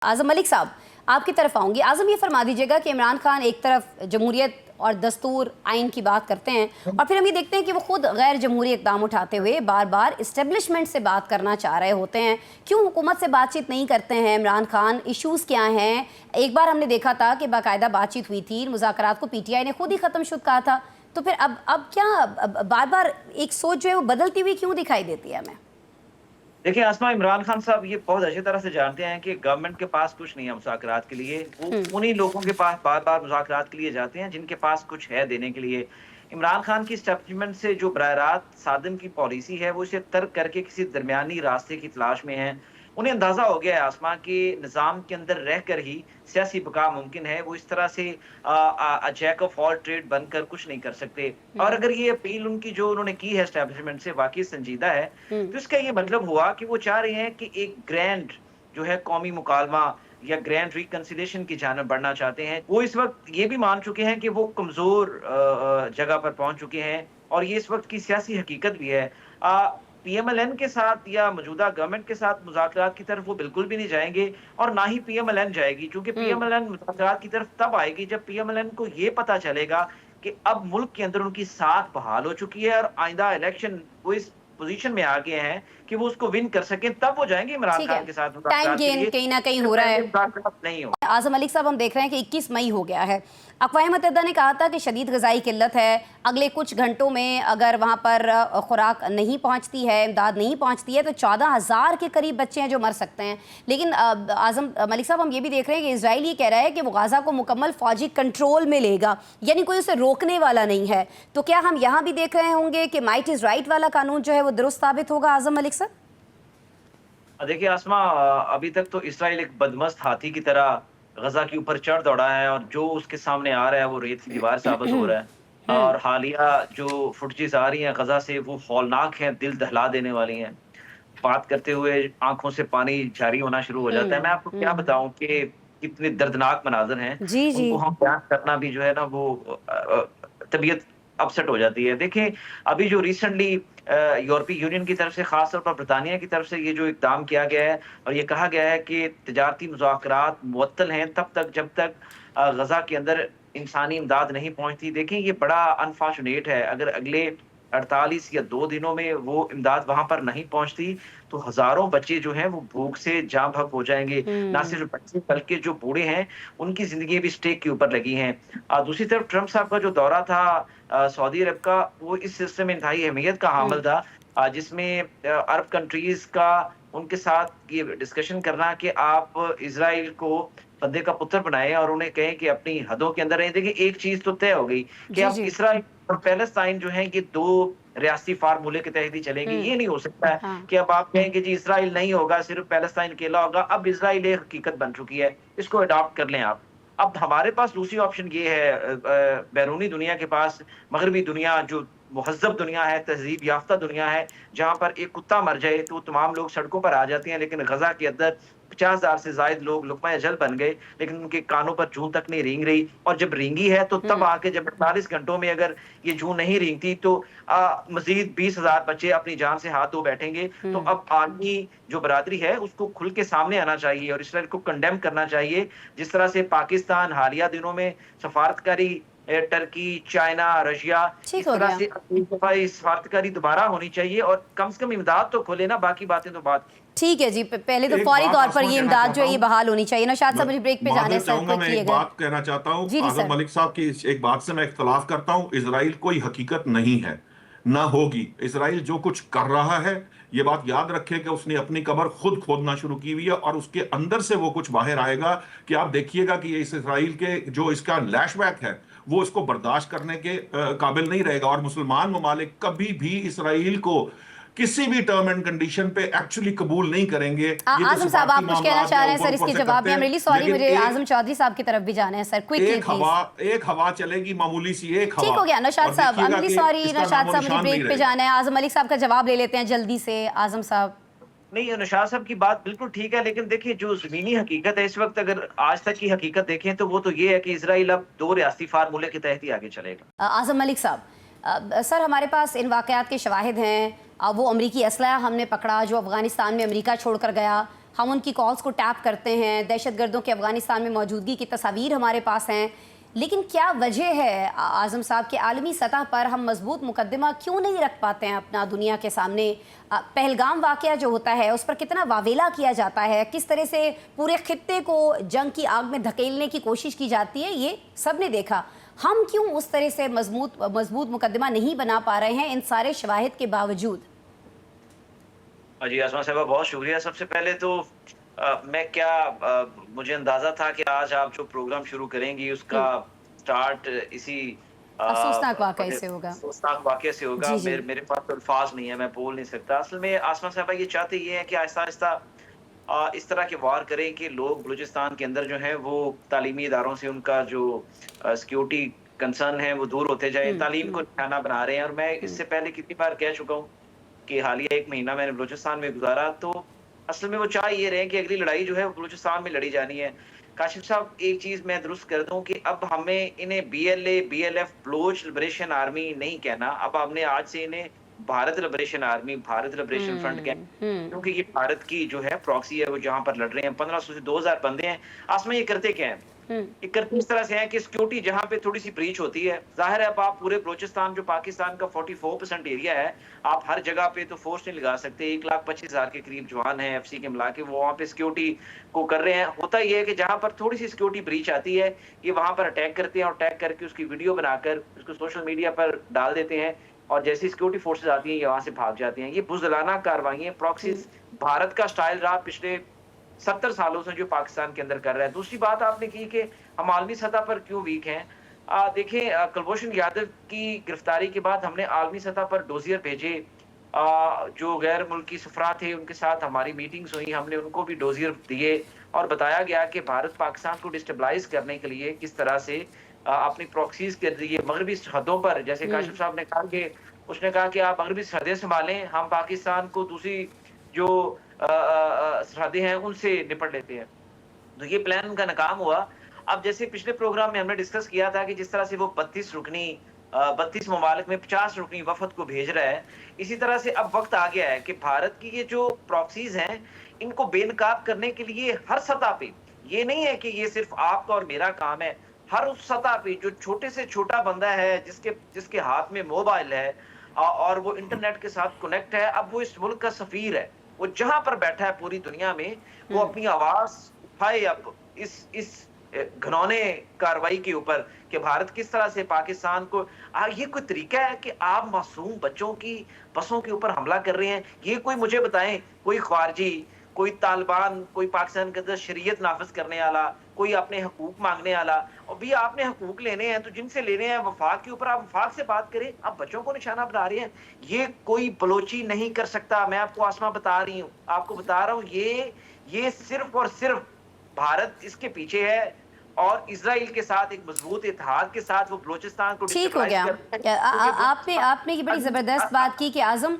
आज़म मलिक साहब, आपकी तरफ आऊँगी। आज़म, ये फरमा दीजिएगा कि इमरान खान एक तरफ जमहूरियत और दस्तूर आइन की बात करते हैं और फिर हम ये देखते हैं कि वो खुद गैर जमहूरी इक़दाम उठाते हुए बार बार इस्टेब्लिशमेंट से बात करना चाह रहे होते हैं। क्यों हुकूमत से बातचीत नहीं करते हैं इमरान खान? इशूज़ क्या हैं? एक बार हमने देखा था कि बाकायदा बातचीत हुई थी, मुज़ाकरात को PTI ने खुद ही ख़त्म शुद कहा था। तो फिर अब क्या बार बार एक सोच जो है वो बदलती हुई क्यों दिखाई देती है हमें? देखिए आसमा, इमरान खान साहब ये बहुत अच्छी तरह से जानते हैं कि गवर्नमेंट के पास कुछ नहीं है मुज़ाकरात के लिए। वो उन्हीं लोगों के पास बार बार मुज़ाकरात के लिए जाते हैं जिनके पास कुछ है देने के लिए। इमरान खान की एस्टेब्लिशमेंट से जो बरह रास्त साधन की पॉलिसी है वो इसे तर्क करके किसी दरमियानी रास्ते की तलाश में है। उन्हें अंदाजा हो गया है आसमा कि निज़ाम के अंदर रहकर ही सियासी बका मुमकिन है। वो इस तरह से जैक ऑफ ऑल ट्रेड बनकर कुछ नहीं कर सकते। और अगर ये अपील उनकी जो उन्होंने की है एस्टेब्लिशमेंट से वाकई संजीदा है, तो इसका ये मतलब हुआ कि वो चाह रहे हैं कि एक ग्रैंड जो है कौमी मुकालमा या ग्रैंड रिकंसिलिएशन की जानब बढ़ना चाहते हैं। वो इस वक्त ये भी मान चुके हैं कि वो कमजोर जगह पर पहुंच चुके हैं और ये इस वक्त की सियासी हकीकत भी है। PMLN के साथ या मौजूदा गवर्नमेंट के साथ मुज़ाकरात की तरफ वो बिल्कुल भी नहीं जाएंगे और ना ही PMLN जाएगी, क्योंकि PMLN मुज़ाकरात की तरफ तब आएगी जब PMLN को ये पता चलेगा कि अब मुल्क के अंदर उनकी साख बहाल हो चुकी है और आइंदा इलेक्शन वो इस पोजीशन में आ गए हैं कि वो उसको विन कर सकें, तब वो जाएंगे इमरान खान के साथ टाइम गेन कहीं ना कहीं हो रहा है। नहीं हो। आज़म मलिक साहब, हम देख रहे हैं कि 21 मई हो गया है। अक़वाम मुत्तहिदा ने कहा था कि शदीद ग़िज़ाई किल्लत है, अगले कुछ घंटों में अगर वहाँ पर खुराक नहीं पहुँचती है, इमदाद नहीं पहुँचती है, तो 14,000 के करीब बच्चे हैं जो मर सकते हैं। लेकिन आज़म मलिक साहब, हम ये भी देख रहे हैं कि इजराइल ये कह रहा है कि वो गाज़ा को मुकम्मल फ़ौजी कंट्रोल में लेगा, यानी कोई उसे रोकने वाला नहीं है। तो क्या हम यहाँ भी देख रहे होंगे कि माइट इज़ राइट वाला कानून जो है वो दुरुस्त साबित होगा? आज़म मलिक साहब, देखिए आसमा, अभी तक तो इसराइल एक बदमस्त हाथी की तरह गजा के ऊपर चढ़ दौड़ा है और जो उसके सामने आ रहा है वो रेत की दीवार साबित हो रहा है। और हालिया जो फुटेजेस आ रही हैं गजा से वो हौलनाक हैं, दिल दहला देने वाली हैं। बात करते हुए आंखों से पानी जारी होना शुरू हो जाता है। मैं आपको क्या बताऊं कि कितने दर्दनाक मनाजर हैं, जी जी। उनको हम बयान करना भी जो है ना वो तबीयत अपसेट हो जाती है। देखिए अभी जो रिसेंटली यूरोपीय यूनियन की तरफ से, खास तौर पर ब्रिटानिया की तरफ से ये जो इक़दाम किया गया है और ये कहा गया है कि तिजारती मुज़ाकरात मुअत्तल हैं तब तक जब तक गजा के अंदर इंसानी इमदाद नहीं पहुंचती। देखें ये बड़ा अनफॉर्चुनेट है। अगर अगले 48 या 2 दिनों में वो इमदाद वहां पर नहीं पहुंचती तो हजारों बच्चे जो हैं वो भूख से जाँ बहक हो जाएंगे। ना सिर्फ बच्चे बल्कि जो बूढ़े हैं उनकी जिंदगी भी स्टेक के ऊपर लगी हैं। दूसरी तरफ ट्रंप साहब का जो दौरा था सऊदी अरब का, वो इस सिलसिले में इंतहाई अहमियत का हामिल था, जिसमें अरब कंट्रीज का उनके साथ ये डिस्कशन करना कि आप इजराइल को बंदे का पुत्र बनाएं और उन्हें कहें कि अपनी हदों के अंदर रहें। देखिए एक चीज तो तय हो गई कि जी अब जी। इसराइल और पैलेस्टाइन जो है ये 2 रियासती फार्मूले के तहत ही चलेंगे। ये नहीं हो सकता है हाँ। कि अब आप कहें कि जी इसराइल नहीं होगा, सिर्फ पैलेस्टाइन अकेला होगा। अब इसराइल एक हकीकत बन चुकी है, इसको अडॉप्ट कर लें आप। अब हमारे पास दूसरी ऑप्शन ये है, बैरूनी दुनिया के पास, मगरबी दुनिया जो मुहज़्ज़ब दुनिया है, तहज़ीब याफ्ता दुनिया है, जहाँ पर एक कुत्ता मर जाए तो तमाम लोग सड़कों पर आ जाते हैं, लेकिन गजा के अंदर 50,000 से ज़ायद लोग लुक़मा अजल बन गए, लेकिन उनके कानों पर जूं तक नहीं रेंग रही। और जब रेंगी है तो तब आके जब 48 घंटों में अगर ये जूं नहीं रेंगती तो मज़ीद 20,000 बच्चे अपनी जान से हाथ धो बैठेंगे। तो अब आर्मी जो बरादरी है उसको खुल के सामने आना चाहिए और इसराइल को कंडेम करना चाहिए। जिस तरह से पाकिस्तान हालिया दिनों में सफारतकारी टर्की, चाइना, रशिया, ठीक इस हो तरह गया। से अगली दफा सफारतकारी दोबारा होनी चाहिए और कम से कम इमदाद तो खोले ना, बाकी बातें तो बात की। ठीक है जी, पहले तो एक फौरी बात तौर पर आसमा ये कहना इमदाद जो चाहता है ये हूँ, बहाल होनी चाहिए। नौशाद साहब मुझे ब्रेक पे जाना है माजरत सर, चाहूंगा, मैं क्विकली एक अगर। बात कहना चाहता हूँ। जी जी आजम सर। मलिक साहब की एक बात से मैं इख्तलाफ करता हूँ। इसराइल कोई हकीकत नहीं है, ना होगी। इसराइल जो कुछ कर रहा है, ये बात याद रखे कि उसने अपनी कब्र खुद खोदना शुरू की हुई है और उसके अंदर से वो कुछ बाहर आएगा कि आप देखिएगा कि ये इस इसराइल के जो इसका लैशबैक है वो इसको बर्दाश्त करने के काबिल नहीं रहेगा। और मुसलमान ममालिक कभी भी इसराइल को किसी भी टर्म एंड कंडीशन पे एक्चुअली कबूल नहीं करेंगे। ये जो आजम साहब, आप सिफारती कुछ कहना मामलात चाह या रहे हैं ऊपर सर ऊपर इसके से जवाब में? करते आई एम हैं, रियली सॉरी, लेकिन मुझे आजम चौधरी साहब की तरफ भी जाना है सर, क्विकली प्लीज। एक हवा चलेगी, मामूली सी एक हवा। ठीक हो गया नौशाद और साहब, आई एम देखिएगा रियली कि सॉरी इसका नौशाद नामो साहब, मुझे निशान नहीं ब्रेक पे रहेगा। जाना है। आजम मलिक साहब का जवाब ले लेते हैं जल्दी से। आजम साहब, नहीं, नौशाद साहब की बात बिल्कुल ठीक है, लेकिन देखिए जो ज़मीनी हकीकत है इस वक्त, अगर आज तक की हकीकत देखें तो वो तो ये है कि इसराइल अब 2 रियासती फार्मूले के तहत ही आगे चलेगा। आजम मलिक साहब, सर हमारे पास इन वाक़यात के शवाहिद हैं। वो अमरीकी असलहा हमने पकड़ा जो अफ़गानिस्तान में अमरीका छोड़ कर गया। हम उनकी कॉल्स को टैप करते हैं, दहशतगर्दों के अफ़गानिस्तान में मौजूदगी की तस्वीर हमारे पास हैं, लेकिन क्या वजह है आज़म साहब कि आलमी सतह पर हम मजबूत मुकदमा क्यों नहीं रख पाते हैं अपना दुनिया के सामने? पहलगाम वाक़या जो होता है उस पर कितना वावेला किया जाता है, किस तरह से पूरे खित्ते को जंग की आग में धकेलने की कोशिश की जाती है, ये सब ने देखा। हम क्यों उस तरह से मजबूत मुकदमा नहीं बना पा रहे हैं इन सारे शवाहिद के बावजूद? जी आसमा साहबा, बहुत शुक्रिया। सबसे पहले तो मुझे अंदाजा था कि आज आप जो प्रोग्राम शुरू करेंगी उसका स्टार्ट इसी अफसोसनाक वाक़ये से होगा। अफसोसनाक वाक़ये से होगा। जी, जी। मेरे पास तो अल्फाज नहीं है, मैं बोल नहीं सकता। असल में आसमा साहबा ये चाहते ये हैं कि आहिस्ता आहिस्ता इस तरह के वार करें कि लोग बलूचिस्तान के अंदर जो है वो तालीमी इदारों से उनका जो सिक्योरिटी कंसर्न है वो दूर होते जाए, तालीम को निशाना बना रहे हैं। और मैं इससे पहले कितनी बार कह चुका हूँ कि हालिया 1 महीना मैंने बलूचिस्तान में गुजारा, तो असल में वो चाह ये रहे हैं कि अगली लड़ाई जो है वो बलूचिस्तान में लड़ी जानी है। काशिफ साहब, एक चीज़ मैं दुरुस्त कर दूं कि अब हमें इन्हें BLA, BLF, Baloch liberation army नहीं कहना। अब हमने आज से इन्हें Bharat liberation army, Bharat liberation front कहना, क्योंकि ये भारत की जो है प्रॉक्सी है, वो जहां पर लड़ रहे हैं। 1500 से 2000 बंदे हैं। आसमा ये करते क्या है? ये करते इस तरह से हैं कि सिक्योरिटी जहां पे थोड़ी सी ब्रीच होती है, जाहिर है अब आप पूरे बलूचिस्तान जो पाकिस्तान का 44% एरिया है, आप हर जगह पे तो फोर्स नहीं लगा सकते। 1,25,000 के करीब जवान हैं FC के मिला के, वो वहाँ पे सिक्योरिटी को कर रहे हैं। होता ये है कि जहां पर थोड़ी सी सिक्योरिटी ब्रीच आती है, ये वहां पर अटैक करते हैं और अटैक करके उसकी वीडियो बनाकर उसको सोशल मीडिया पर डाल देते हैं, और जैसी सिक्योरिटी फोर्सेज आती हैं ये वहां से भाग जाती हैं। ये बुज़दिलाना कार्रवाई, प्रॉक्सीज भारत का स्टाइल रहा पिछले 70 सालों से जो पाकिस्तान के अंदर कर रहा है। दूसरी बात आपने की कि हम आलमी सतह पर क्यों वीक हैं। देखें, कुलभूषण यादव की गिरफ्तारी के बाद हमने आलमी सतह पर डोजियर भेजे, जो गैर मुल्की सफरा थे उनके साथ हमारी मीटिंग्स हुई, हमने उनको भी डोजियर दिए और बताया गया कि भारत पाकिस्तान को डिस्टेबलाइज करने के लिए किस तरह से अपनी प्रॉक्सीज के जरिए मगरबी सरहदों पर, जैसे काशिफ साहब ने कहा कि उसने कहा कि आप मगरबी सरहदें संभालें, हम पाकिस्तान को दूसरी जो सरहदें हैं उनसे निपट लेते हैं। तो ये प्लान उनका नाकाम हुआ। अब जैसे पिछले प्रोग्राम में हमने डिस्कस किया था कि जिस तरह से वो 32 ममालिक में 50 रुकनी वफद को भेज रहा है, इसी तरह से अब वक्त आ गया है कि भारत की ये जो प्रॉक्सीज हैं इनको बेनकाब करने के लिए हर सतह पे, ये नहीं है कि ये सिर्फ आपका और मेरा काम है, हर उस सतह पे जो छोटे से छोटा बंदा है जिसके हाथ में मोबाइल है और वो इंटरनेट के साथ कनेक्ट है, अब वो इस मुल्क का सफीर है, वो जहां पर बैठा है पूरी दुनिया में, वो अपनी आवाज उठाए अब इस घिनौने कार्रवाई के ऊपर कि भारत किस तरह से पाकिस्तान को ये कोई तरीका है कि आप मासूम बच्चों की बसों के ऊपर हमला कर रहे हैं? ये कोई मुझे बताएं, कोई ख्वारजी, कोई तालिबान, कोई पाकिस्तान के अंदर शरीयत नाफिज करने वाला, कोई अपने हकूक मांगने वाला, और भी आपने हकूक लेने हैं तो जिनसे लेने हैं वफाक के ऊपर आप वफाक से बात करें। आप बच्चों को निशाना बना रहे हैं, ये कोई बलोची नहीं कर सकता। मैं आपको आसमा बता रही हूँ, आपको बता रहा हूँ, ये सिर्फ और सिर्फ भारत इसके पीछे है और इजराइल के साथ एक मजबूत इत्तेहाद के साथ वो बलूचिस्तान को ठीक हो गया। आपने ये बड़ी ज़बरदस्त बात की कि आज़म